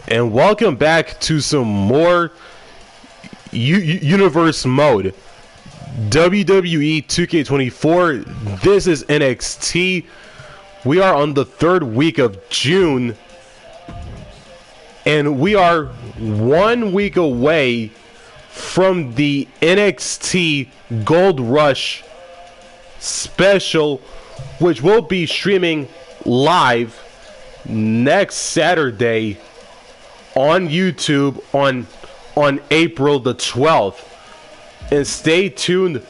and welcome back to some more universe mode. WWE 2K24. This is NXT. We are on the third week of June, and we are 1 week away from the NXT Gold Rush special, which will be streaming live next Saturday on YouTube on April the 12th. And stay tuned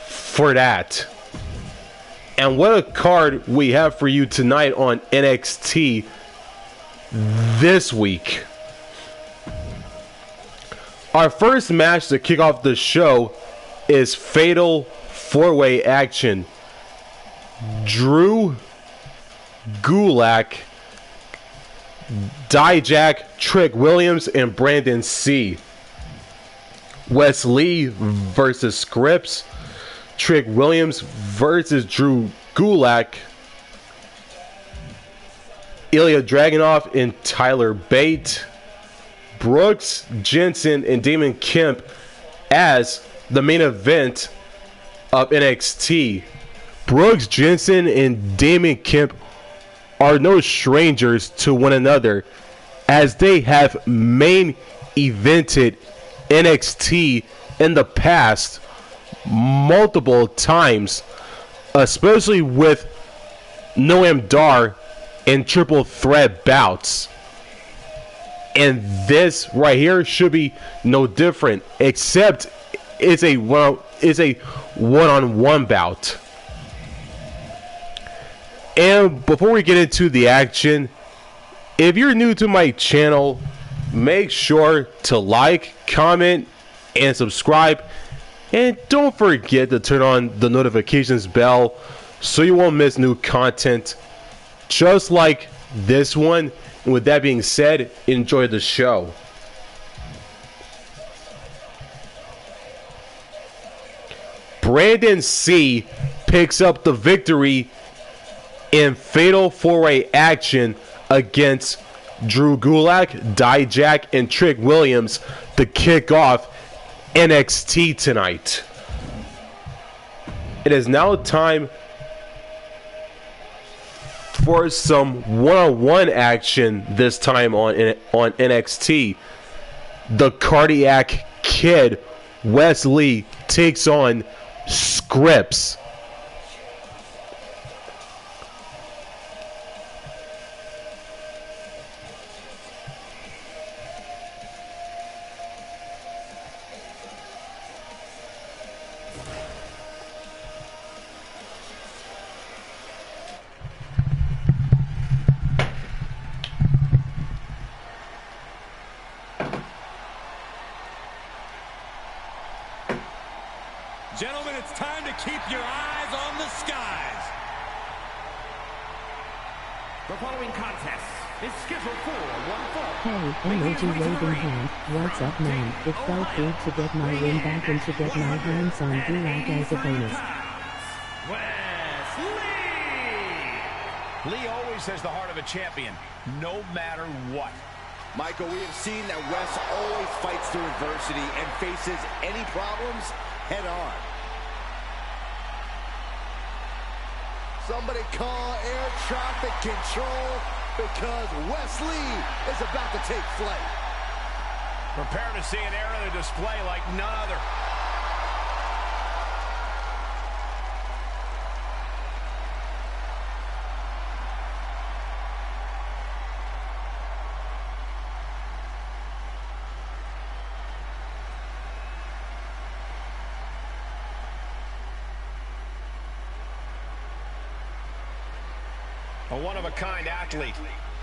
for that. And what a card we have for you tonight on NXT this week. Our first match to kick off the show is Fatal 4-Way Action. Drew Gulak, Dijak, Trick Williams, and Brandon C. Wes Lee versus Scripps. Trick Williams versus Drew Gulak. Ilya Dragunov and Tyler Bate. Brooks, Jensen, and Damon Kemp as the main event of NXT. Brooks, Jensen, and Damon Kemp are no strangers to one another, as they have main evented NXT in the past multiple times, especially with Noam Dar and triple threat bouts. And this right here should be no different, except it's a one-on-one bout. And before we get into the action, if you're new to my channel, make sure to like, comment, and subscribe. And don't forget to turn on the notifications bell so you won't miss new content just like this one. And with that being said, enjoy the show. Brandon C picks up the victory in Fatal 4-Way Action against Drew Gulak, Dijak, and Trick Williams to kick off NXT tonight. It is now time for some one-on-one action, this time on NXT. The Cardiac Kid, Wes Lee, takes on Scripps. Gentlemen, it's time to keep your eyes on the skies. The following contest is scheduled for one fall. Hey, emoji waving hand, what's up man? It felt good to get my win back and to get my hands on Gulak as a bonus. Wes Lee! Lee always has the heart of a champion, no matter what. Michael, we have seen that Wes always fights through adversity and faces any problems head on. Somebody call air traffic control because Wes Lee is about to take flight. Prepare to see an aerial display like none other. A one-of-a-kind athlete.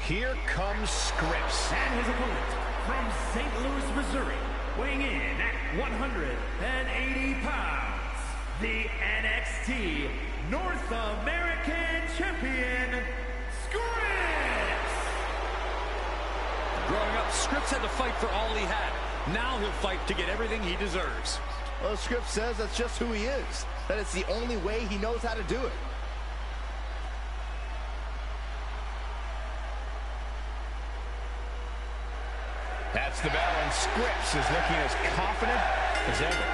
Here comes Scripps. And his opponent from St. Louis, Missouri, weighing in at 180 pounds, the NXT North American Champion, Scripps! Growing up, Scripps had to fight for all he had. Now he'll fight to get everything he deserves. Well, Scripps says that's just who he is, that it's the only way he knows how to do it. That's the bell, and Scripps is looking as confident as ever.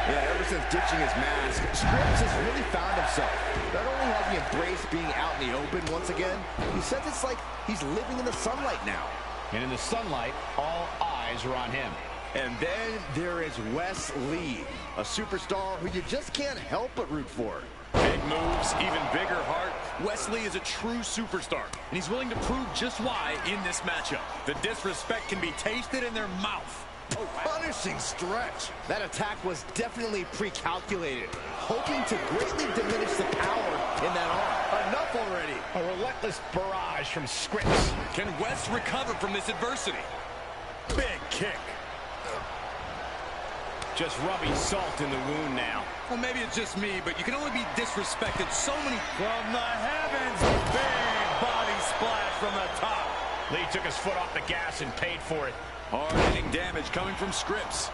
Yeah, ever since ditching his mask, Scripps has really found himself. Not only has he embraced being out in the open once again, he says it's like he's living in the sunlight now. And in the sunlight, all eyes are on him. And then there is Wes Lee, a superstar who you just can't help but root for. Big moves, even bigger heart. Wesley is a true superstar, and he's willing to prove just why in this matchup. The disrespect can be tasted in their mouth. A punishing stretch. That attack was definitely pre-calculated, hoping to greatly diminish the power in that arm. Enough already. A relentless barrage from Scripps. Can Wes recover from this adversity? Big kick. Just rubbing salt in the wound now. Well, maybe it's just me, but you can only be disrespected so many... From the heavens, big body splash from the top. Lee took his foot off the gas and paid for it. Hard-hitting damage coming from Scripps.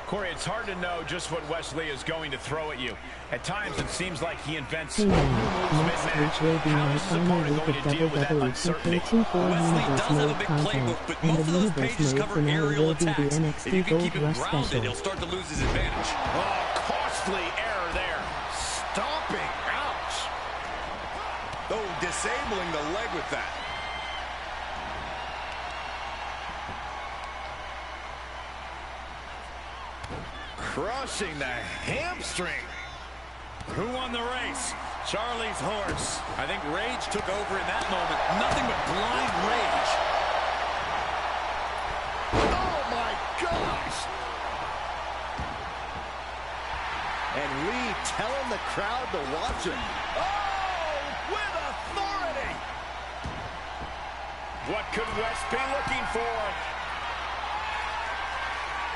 Corey, it's hard to know just what Wesley is going to throw at you. At times, it seems like he invents Hey new man, moves next mid-match. week will be How my is his final opponent week going to deal of with that WWE uncertainty? 2K24 Wesley Universe does have a Mode big content, playbook, but and most the of those Universe pages Mode cover finale aerial will be the attacks. If NXT you can Gold keep him Rush grounded, special. he'll start to lose his advantage. Oh, costly error there. Stomping. Ouch. Oh, disabling the leg with that. Crushing the hamstring. Who won the race? Charlie's horse. I think rage took over in that moment. Nothing but blind rage. Oh my gosh. And Lee telling the crowd to watch him. Oh, with authority. What could Wes be looking for?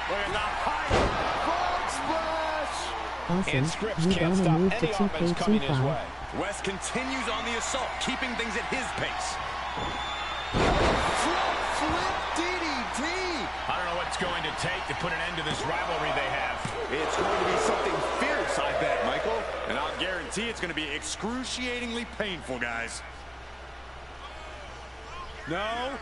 Look at the height. Frog splash. Awesome, And Scripps you can't gotta stop move to any offense coming his 2K25. way. Wes continues on the assault, keeping things at his pace. Front flip DDT. I don't know what's going to take to put an end to this rivalry they have. It's going to be something fierce, I bet, Michael. And I'll guarantee it's going to be excruciatingly painful, guys. No.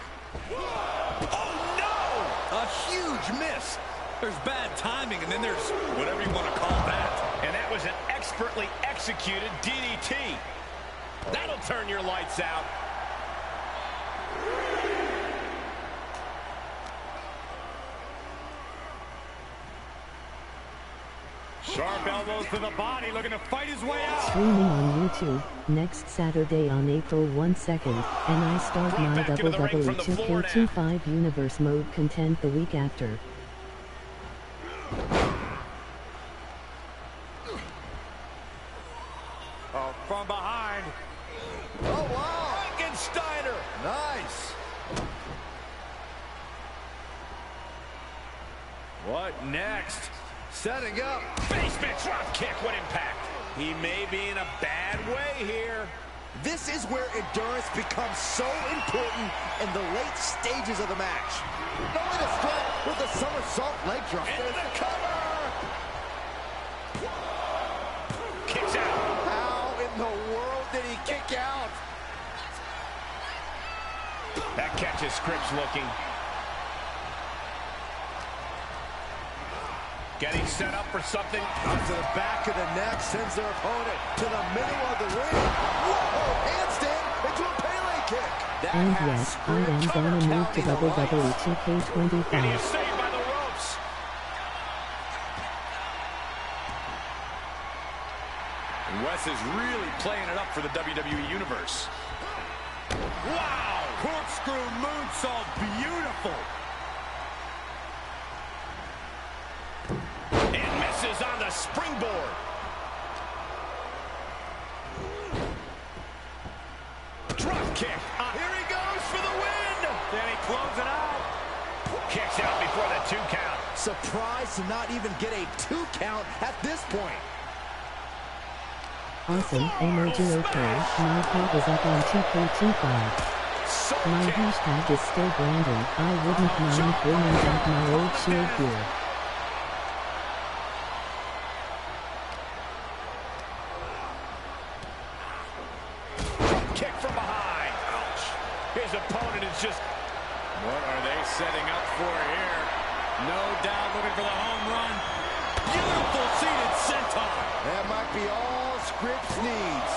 Oh, no! A huge miss. There's bad timing, and then there's whatever you want to call that. And that was an expertly executed DDT. That'll turn your lights out. Sharp elbows to the body, looking to fight his way out. Streaming on YouTube, next Saturday on April 2nd, and I start Brought my back into the ring from the floor now. 2K25 Universe Mode content the week after. Oh, from behind. Oh, wow. Frankensteiner. Nice. What next? Setting up. Basement drop kick, what impact. He may be in a bad way here. This is where endurance becomes so important in the late stages of the match. Knowing to strike with the somersault leg drop. Into the cover. Kicks out. How in the world did he kick out? That catches Scripps looking. Getting set up for something. Up to the back of the neck, sends their opponent to the middle of the ring. Whoa, handstand into a Pele kick. That And has yes, I am Scripps gonna move to counting the WWE lights. And he's 2K25. saved by the ropes. And Wes is really playing it up for the WWE Universe. Wow! Corkscrew moonsault, beautiful. And misses on the springboard. Drop kick. Here he goes for the win. Then he closes it out. Kicks out before the 2 count. Surprised to not even get a 2 count at this point. Awesome, emoji okay, my code is up on 2K25. My hashtag is still Brandon, I wouldn't mind bringing back my old shield gear. Kick from behind. Ouch. His opponent is just... What are they setting up for it here. No doubt looking for the home run. Beautiful seated senton. That might be all Scripps needs.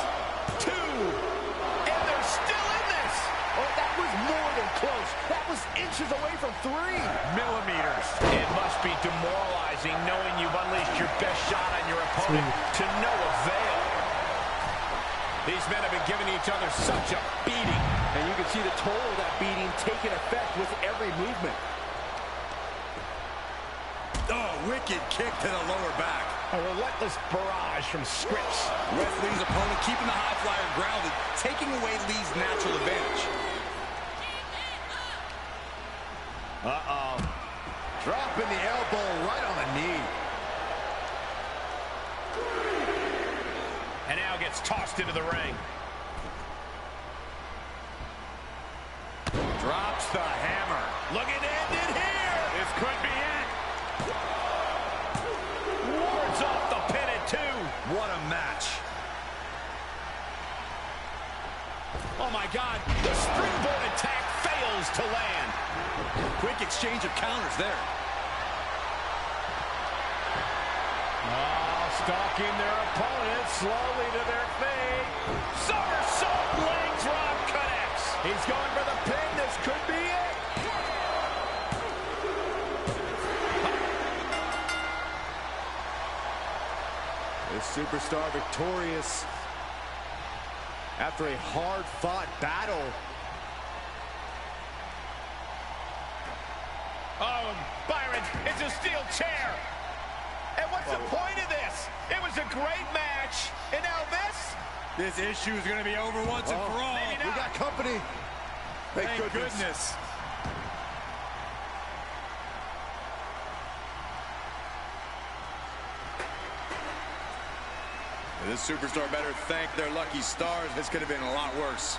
2. And they're still in this. Oh, that was more than close. That was inches away from 3. Millimeters. It must be demoralizing knowing you've unleashed your best shot on your opponent to no avail. These men have been giving each other such a beating. And you can see the toll of that beating taking effect with every movement. Oh, wicked kick to the lower back. A relentless barrage from Scripps. Wesley's opponent keeping the high flyer grounded, taking away Lee's natural advantage. Uh-oh. Dropping the elbow right on the knee. And now gets tossed into the ring. Drops the hammer. Looking to end it here. This could be it. Wards off the pin at 2. What a match. Oh my God. The springboard attack fails to land. Quick exchange of counters there. Oh, stalking their opponent slowly to their feet. Somersault leg drop connects. He's going for the pin. This could be it. This superstar victorious after a hard-fought battle. Oh, Byron, it's a steel chair. And what's the point of this? It was a great match. And now this? This issue is going to be over once and for all. maybe We not. got company. Thank goodness. This superstar better thank their lucky stars. This could have been a lot worse.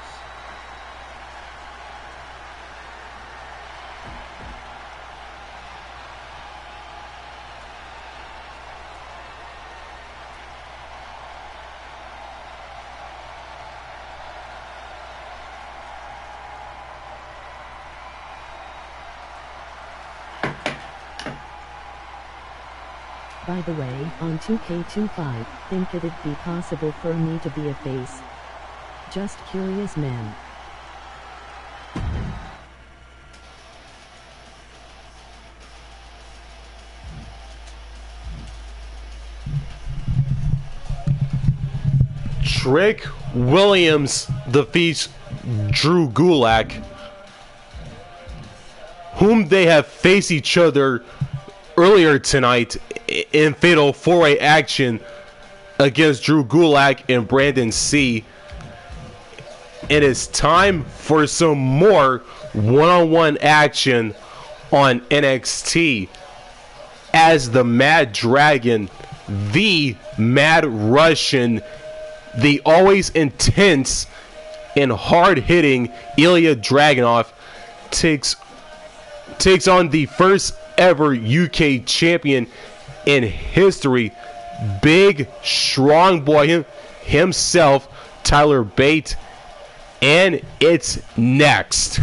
By the way, on 2K25, think it'd be possible for me to be a face? Just curious, man. Trick Williams defeats Drew Gulak, whom they have faced each other earlier tonight in Fatal 4-Way action against Drew Gulak and Brandon C. It is time for some more one-on-one action on NXT as the Mad Dragon, the Mad Russian, the always intense and hard-hitting Ilya Dragunov takes on the first ever UK champion in history, big strong boy himself, Tyler Bate, and it's next.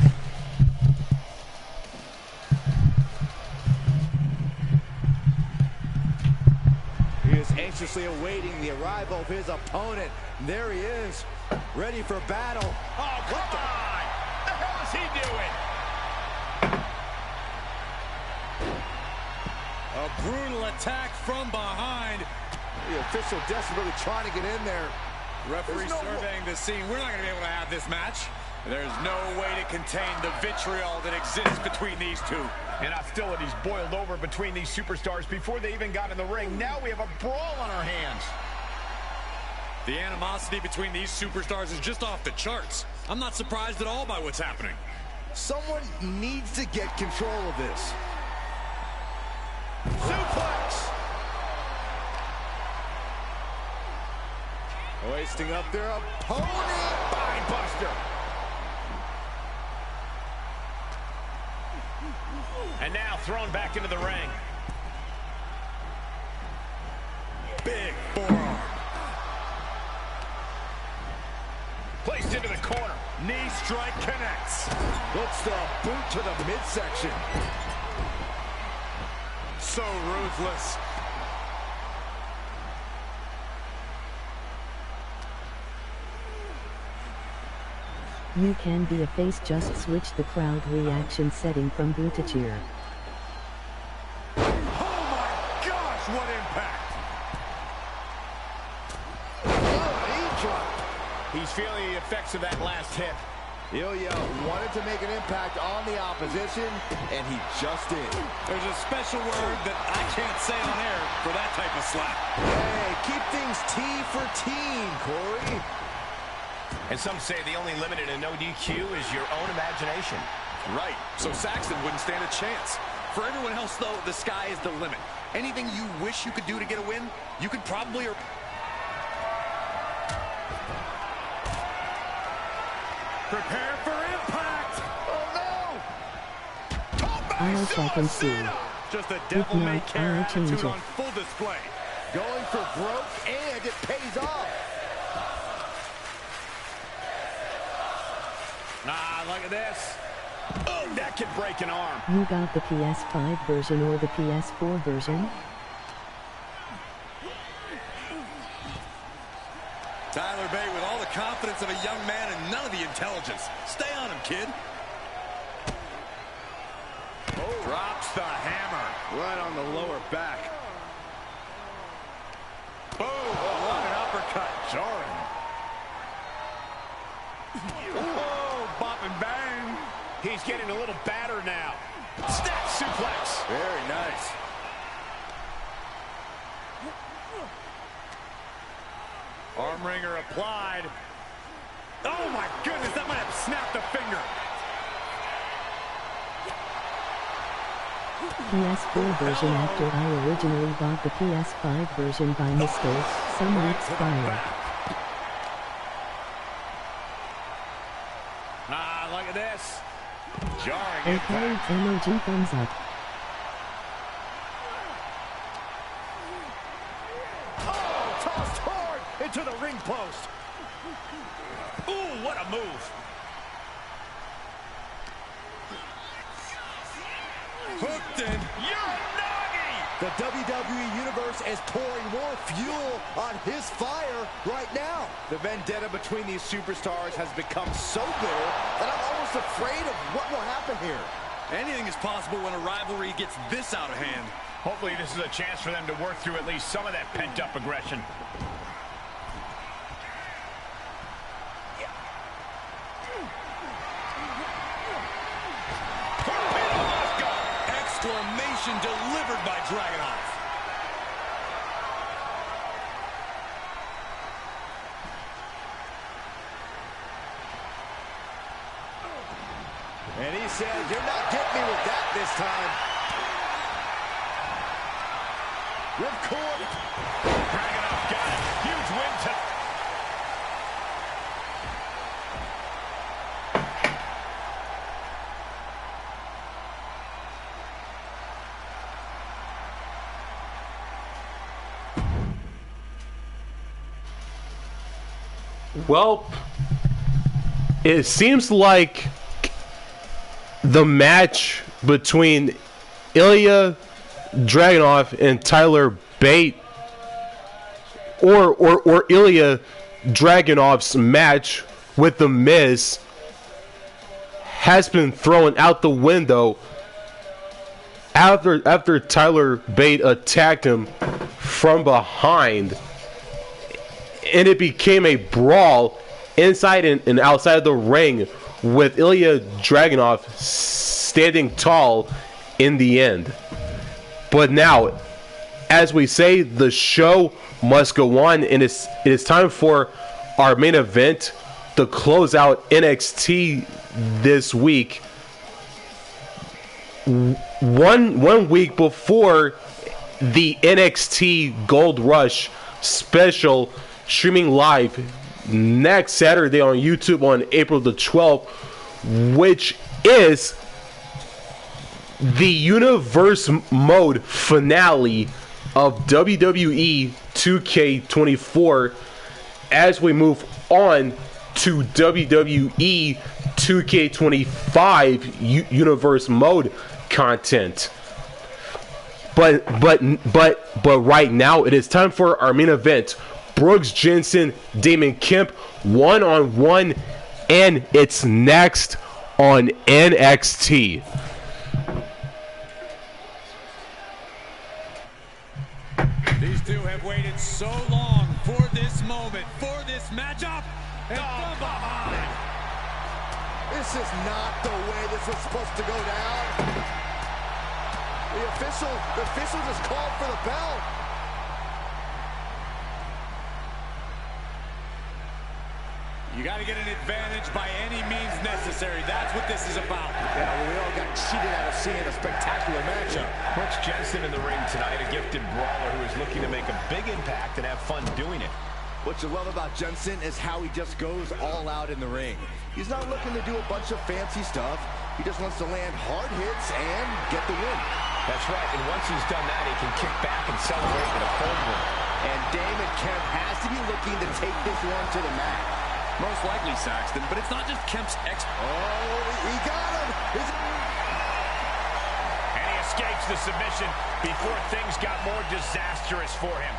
He is anxiously awaiting the arrival of his opponent. There he is, ready for battle. Oh, come on! What the hell is he doing? A brutal attack from behind. The official desperately trying to get in there. Referee surveying the scene. We're not going to be able to have this match. There's no way to contain the vitriol that exists between these two. And hostility's boiled over between these superstars before they even got in the ring. Now we have a brawl on our hands. The animosity between these superstars is just off the charts. I'm not surprised at all by what's happening. Someone needs to get control of this. Suplex! Hoisting up their opponent. Spine buster. And now thrown back into the ring. Big forearm. Placed into the corner. Knee strike connects. Hits the boot to the midsection. So ruthless. You can be a face, just switch the crowd reaction setting from boo to cheer. Oh my gosh, what impact! Oh, knee drop. He's feeling the effects of that last hit. Ilya wanted to make an impact on the opposition, and he just did. There's a special word that I can't say on air for that type of slap. Hey, keep things T for team, Corey. And some say the only limit in a no DQ is your own imagination. Right, so Saxton wouldn't stand a chance. For everyone else, though, the sky is the limit. Anything you wish you could do to get a win, you could probably... Prepare for impact! Oh, I wish I can see. Just a devil-may-care I'll change attitude it. on full display. no. Going for broke, and it pays off. Ah, look at this. Oh, that could break an arm. You got the PS5 version or the PS4 version? Tyler Bate with all the confidence of a young man and none of the intelligence. Stay on him, kid. Oh, drops the hammer. Right on the lower back. Boom! What an uppercut. Jarring. Oh, bop and bang. He's getting a little battered now. Snap suplex. Very nice. Arm wringer applied. Oh my goodness, that might have snapped a finger. PS4 version after I originally bought the PS5 version by mistake, some weeks prior. Ah, look at this. Jarring Okay, impact. emoji thumbs up. Oh, tossed hard into the ring post. Ooh, what a move. Hooked in. The WWE Universe is pouring more fuel on his fire right now. The vendetta between these superstars has become so bitter that I'm almost afraid of what will happen here. Anything is possible when a rivalry gets this out of hand. Hopefully this is a chance for them to work through at least some of that pent-up aggression. Exclamation delivered by Dragunov. And he said, "You're not getting me with that this time." Ripcord. Dragunov got it. Huge win to... Well, it seems like the match between Ilya Dragunov and Tyler Bate, or Ilya Dragunov's match with The Miz, has been thrown out the window after Tyler Bate attacked him from behind. And it became a brawl inside and outside the ring, with Ilya Dragunov standing tall in the end. But now, as we say, the show must go on, and it is time for our main event to close out NXT this week. One week before the NXT Gold Rush special, streaming live next Saturday on YouTube on April the 12th, which is the Universe Mode finale of WWE 2K24, as we move on to WWE 2K25 universe mode content. But right now it is time for our main event. Brooks Jensen, Damon Kemp, one-on-one, and it's next on NXT. These two have waited so long for this moment, for this matchup, and from behind. This is not the way this was supposed to go down. The official just called for the bell. You got to get an advantage by any means necessary. That's what this is about. Yeah, well, we all got cheated out of seeing a spectacular matchup. Brooks Jensen in the ring tonight, a gifted brawler who is looking to make a big impact and have fun doing it. What you love about Jensen is how he just goes all out in the ring. He's not looking to do a bunch of fancy stuff. He just wants to land hard hits and get the win. That's right, and once he's done that, he can kick back and celebrate with a cold win. And Damon Kemp has to be looking to take this one to the mat. Most likely, Saxton, but it's not just Kemp's Oh, he got him! And he escapes the submission before things got more disastrous for him.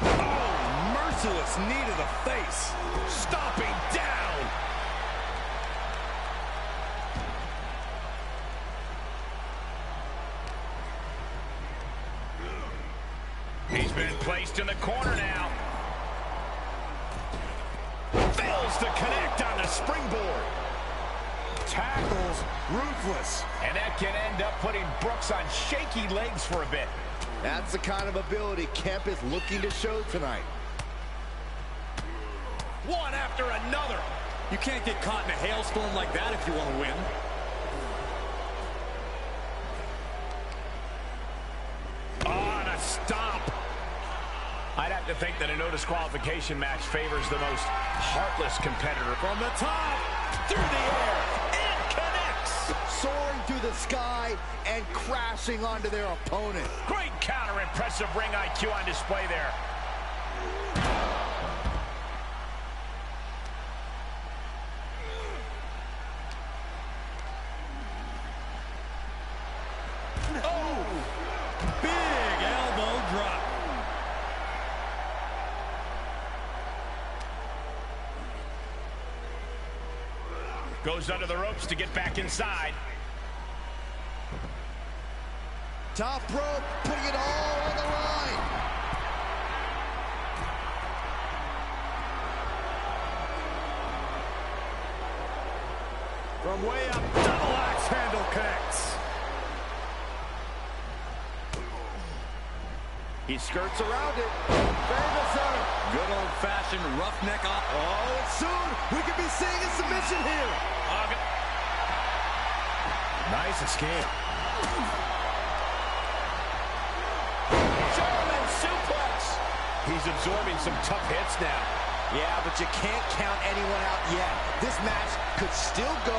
Oh, merciless knee to the face. Stomping down. He's been placed in the corner now. Fails to connect on the springboard. Tackles ruthless. And that can end up putting Brooks on shaky legs for a bit. That's the kind of ability Kemp is looking to show tonight. One after another. You can't get caught in a hailstorm like that if you want to win. On a stomp. I'd have to think that a no disqualification match favors the most heartless competitor. From the top, through the air, It connects. Soaring through the sky and crashing onto their opponent. Great counter, impressive ring IQ on display there. oh, big elbow drop. Goes under the ropes to get back inside. Top rope, putting it all on the line. From way up, double axe handle connects. He skirts around it. Famous Good old-fashioned roughneck off. Oh, and soon we could be seeing a submission here. Nice escape. German suplex. He's absorbing some tough hits now. Yeah, but you can't count anyone out yet. This match could still go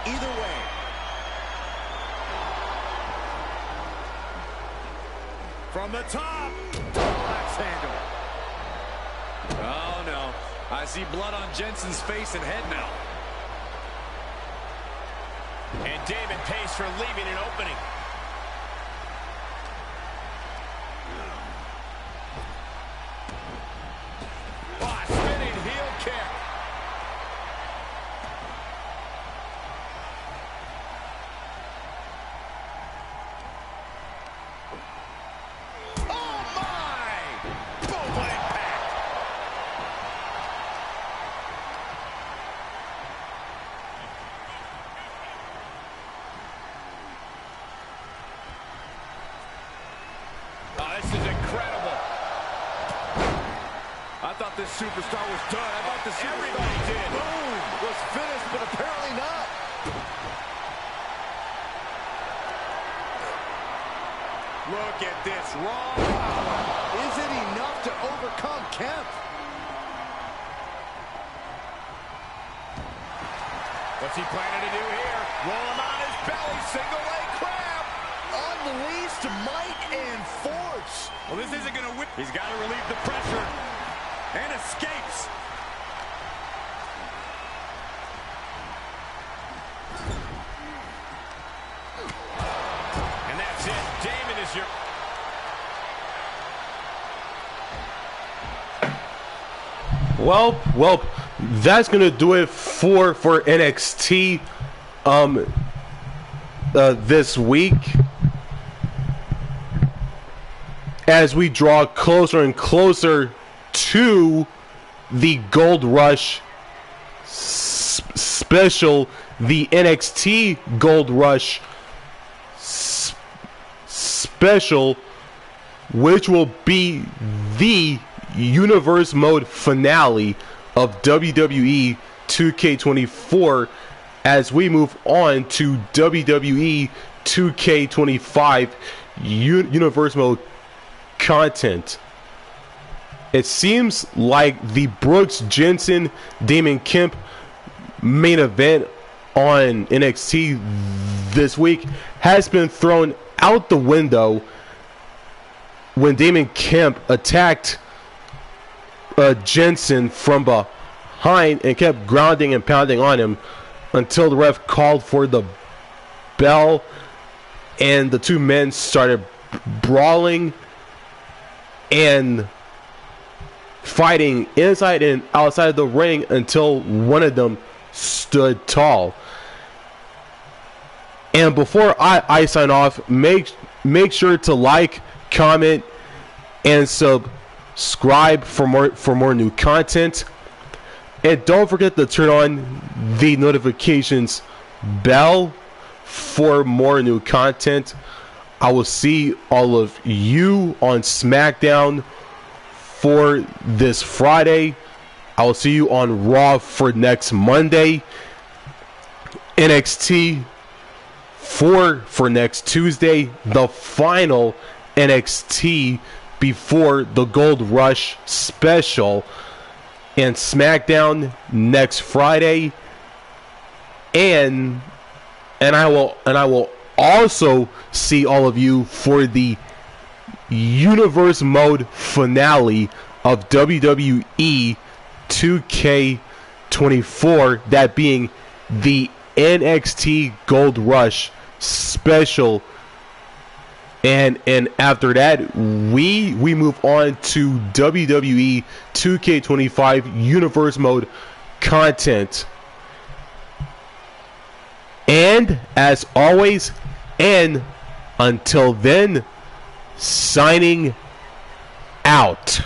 either way. From the top, double axe handle. Oh, no. I see blood on Jensen's face and head now. And Damon pays for leaving an opening. Oh, spinning heel kick. Oh, my! Boom, what impact! Oh, this is incredible. I thought this superstar was done. I thought this superstar Everybody did. boom, was finished, but apparently not. Look at this raw. Is it enough to overcome Kemp? What's he planning to do here? Roll him on his belly, single leg crab. Unleashed might and force. Well, this isn't going to whip. He's got to relieve the pressure. And escapes. And that's it. Damon is your... Well, that's gonna do it for NXT this week. As we draw closer and closer to the Gold Rush special, the NXT Gold Rush special, which will be the Universe Mode finale of WWE 2K24 as we move on to WWE 2K25 Universe Mode content. It seems like the Brooks Jensen Damon Kemp main event on NXT this week has been thrown out the window when Damon Kemp attacked Jensen from behind and kept grounding and pounding on him until the ref called for the bell and the two men started brawling and fighting inside and outside the ring until one of them stood tall. And before I sign off, make sure to like, comment, and subscribe for more new content. And don't forget to turn on the notifications bell for more new content. I will see all of you on SmackDown for this Friday. I will see you on Raw for next Monday. NXT for next Tuesday. The final NXT before the Gold Rush special. And SmackDown next Friday. And I will also see all of you for the Universe Mode finale of WWE 2K24, that being the NXT Gold Rush special. And after that, we move on to WWE 2K25 Universe Mode content. And as always, and until then, signing out.